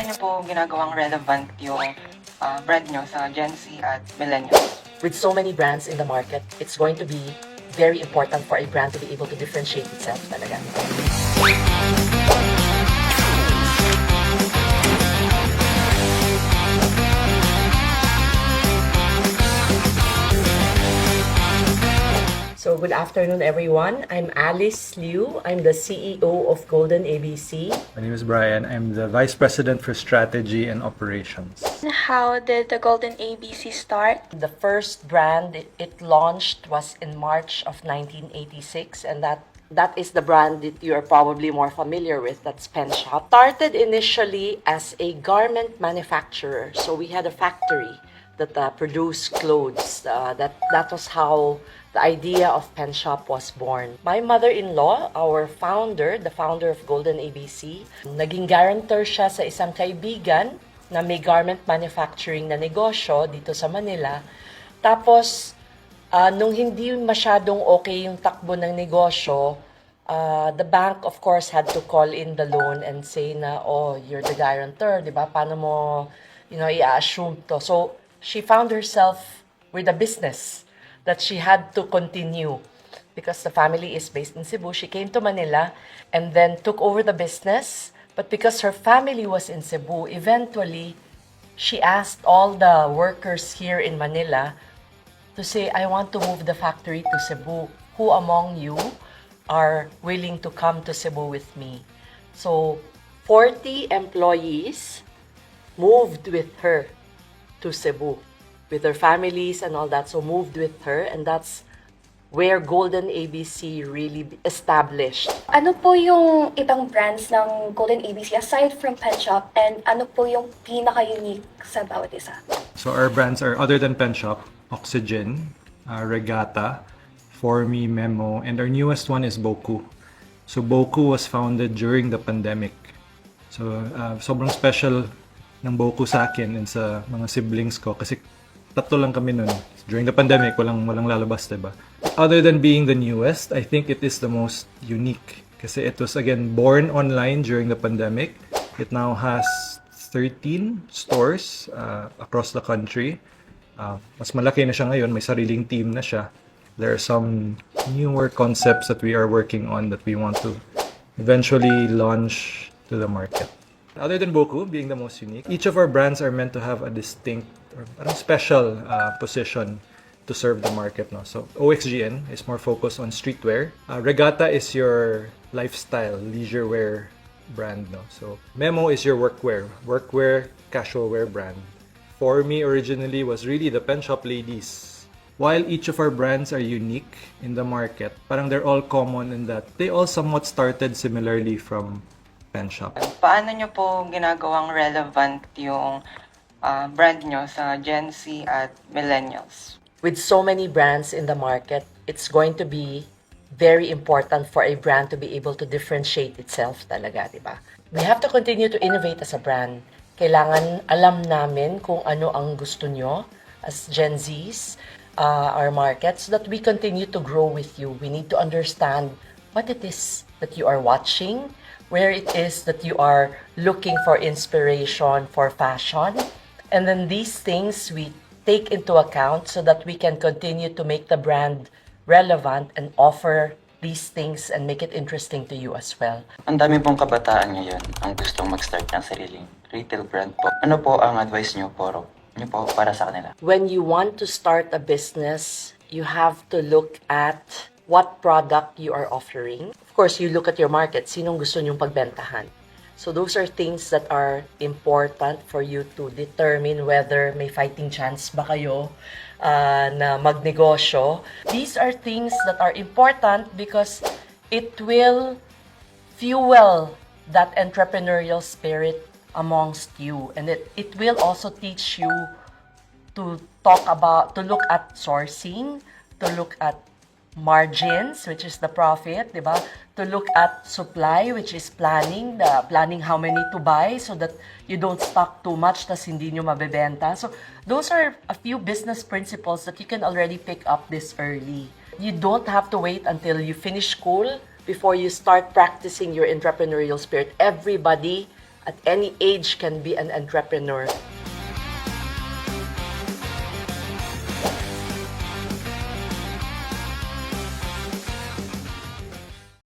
niyo po ginagawang relevant yung brand nyo sa Gen Z at Millennials? With so many brands in the market, it's going to be very important for a brand to be able to differentiate itself talaga. So good afternoon, everyone. I'm Alice Liu. I'm the CEO of Golden ABC. My name is Bryan. I'm the Vice President for Strategy and Operations. How did the Golden ABC start? The first brand it launched was in March of 1986, and that is the brand that you are probably more familiar with. That's Penshoppe. Started initially as a garment manufacturer, so we had a factory that produced clothes. That was how the idea of Penshoppe was born. My mother-in-law, our founder, the founder of Golden ABC, naging guarantor siya sa isang kaibigan na may garment manufacturing na negosyo dito sa Manila. Tapos, nung hindi masyadong okay yung takbo ng negosyo, the bank, of course, had to call in the loan and say na, oh, you're the guarantor, di ba? Paano mo, i-assume to? So, she found herself with a business that she had to continue because the family is based in Cebu. She came to Manila and then took over the business. But because her family was in Cebu, eventually, she asked all the workers here in Manila to say, I want to move the factory to Cebu. Who among you are willing to come to Cebu with me? So, 40 employees moved with her to Cebu with their families and all that, so moved with her, and that's where Golden ABC really established. Ano po yung ibang brands ng Golden ABC aside from Penshoppe, and ano po yung pinaka-unique sa bawat isa? So our brands are, other than Penshoppe, OXGN, Regatta, For Me, Memo, and our newest one is Boku. So Boku was founded during the pandemic. So sobrang special ng Boku sa akin and sa mga siblings ko kasi tatlo lang kami nun. During the pandemic, walang lalabas, diba? Other than being the newest, I think it is the most unique. Kasi it was, again, born online during the pandemic. It now has 13 stores across the country. Mas malaki na siya ngayon. May sariling team na siya. There are some newer concepts that we are working on that we want to eventually launch to the market. Other than Boku being the most unique, each of our brands are meant to have a distinct or special position to serve the market. No? So OXGN is more focused on streetwear. Regatta is your lifestyle, leisure wear brand. No? So Memo is your workwear, casual wear brand. For Me originally was really the Penshoppe ladies. While each of our brands are unique in the market, parang they're all common in that they all somewhat started similarly from Penshoppe. Paano nyo po ginagawang relevant yung brand nyo sa Gen Z at Millennials? With so many brands in the market, it's going to be very important for a brand to be able to differentiate itself talaga, di ba? We have to continue to innovate as a brand. Kailangan alam namin kung ano ang gusto nyo as Gen Zs, our market, so that we continue to grow with you. We need to understand what it is that you are watching, where it is that you are looking for inspiration for fashion. And then these things we take into account so that we can continue to make the brand relevant and offer these things and make it interesting to you as well. Ang dami pong kabataan ngayon ang gustong mag-start ng sariling retail brand po. Ano po ang advice nyo po para sa kanila? When you want to start a business, you have to look at what product you are offering. Of course, you look at your market. Sinong gusto nyong pagbentahan? So those are things that are important for you to determine whether may fighting chance ba kayo na magnegosyo. These are things that are important because it will fuel that entrepreneurial spirit amongst you. And it will also teach you to look at sourcing, to look at margins, which is the profit, di ba? To look at supply, which is planning how many to buy so that you don't stock too much tas hindi nyo mabebenta. So those are a few business principles that you can already pick up this early. You don't have to wait until you finish school before you start practicing your entrepreneurial spirit. Everybody at any age can be an entrepreneur.